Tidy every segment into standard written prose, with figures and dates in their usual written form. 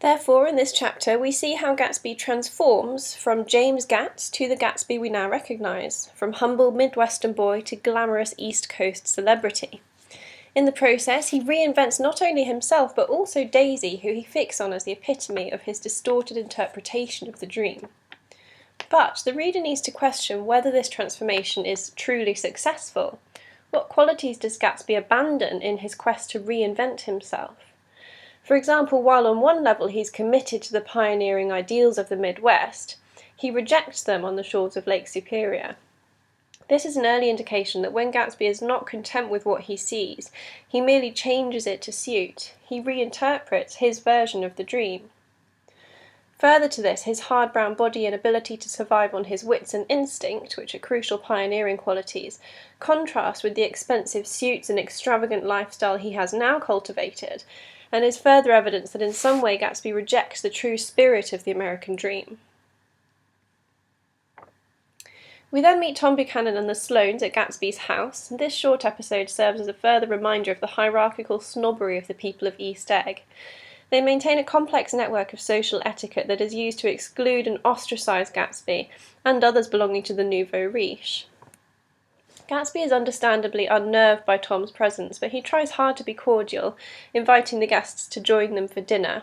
Therefore, in this chapter, we see how Gatsby transforms from James Gats to the Gatsby we now recognise, from humble Midwestern boy to glamorous East Coast celebrity. In the process, he reinvents not only himself but also Daisy, who he fixes on as the epitome of his distorted interpretation of the dream. But the reader needs to question whether this transformation is truly successful. What qualities does Gatsby abandon in his quest to reinvent himself? For example, while on one level he's committed to the pioneering ideals of the Midwest, he rejects them on the shores of Lake Superior. This is an early indication that when Gatsby is not content with what he sees, he merely changes it to suit. He reinterprets his version of the dream. Further to this, his hard brown body and ability to survive on his wits and instinct, which are crucial pioneering qualities, contrast with the expensive suits and extravagant lifestyle he has now cultivated, and is further evidence that in some way Gatsby rejects the true spirit of the American dream. We then meet Tom Buchanan and the Sloanes at Gatsby's house, and this short episode serves as a further reminder of the hierarchical snobbery of the people of East Egg. They maintain a complex network of social etiquette that is used to exclude and ostracize Gatsby and others belonging to the nouveau riche. Gatsby is understandably unnerved by Tom's presence, but he tries hard to be cordial, inviting the guests to join them for dinner.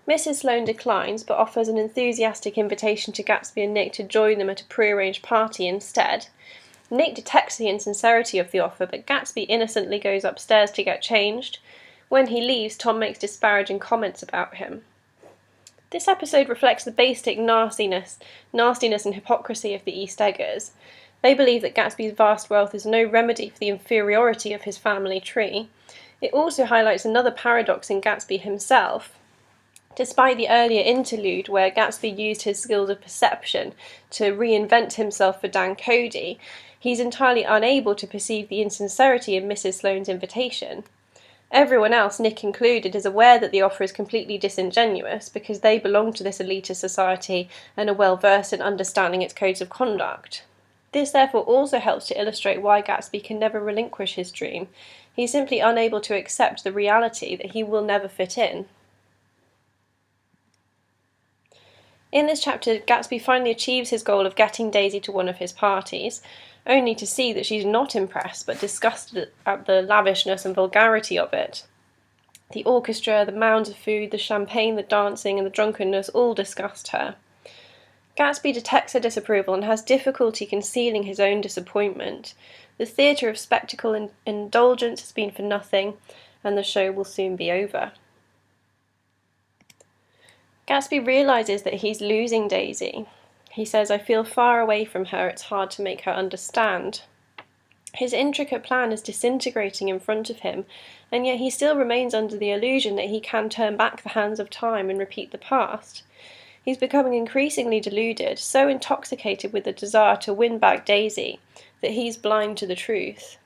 Mrs. Sloane declines, but offers an enthusiastic invitation to Gatsby and Nick to join them at a pre-arranged party instead. Nick detects the insincerity of the offer, but Gatsby innocently goes upstairs to get changed. When he leaves, Tom makes disparaging comments about him. This episode reflects the basic nastiness and hypocrisy of the East Eggers. They believe that Gatsby's vast wealth is no remedy for the inferiority of his family tree. It also highlights another paradox in Gatsby himself. Despite the earlier interlude where Gatsby used his skills of perception to reinvent himself for Dan Cody, he's entirely unable to perceive the insincerity of Mrs. Sloane's invitation. Everyone else, Nick included, is aware that the offer is completely disingenuous because they belong to this elitist society and are well versed in understanding its codes of conduct. This therefore also helps to illustrate why Gatsby can never relinquish his dream. He's simply unable to accept the reality that he will never fit in. In this chapter, Gatsby finally achieves his goal of getting Daisy to one of his parties, only to see that she's not impressed but disgusted at the lavishness and vulgarity of it. The orchestra, the mounds of food, the champagne, the dancing, and the drunkenness all disgust her. Gatsby detects her disapproval and has difficulty concealing his own disappointment. The theatre of spectacle and indulgence has been for nothing, and the show will soon be over. Gatsby realises that he's losing Daisy. He says, "I feel far away from her, it's hard to make her understand." His intricate plan is disintegrating in front of him, and yet he still remains under the illusion that he can turn back the hands of time and repeat the past. He's becoming increasingly deluded, so intoxicated with the desire to win back Daisy, that he's blind to the truth.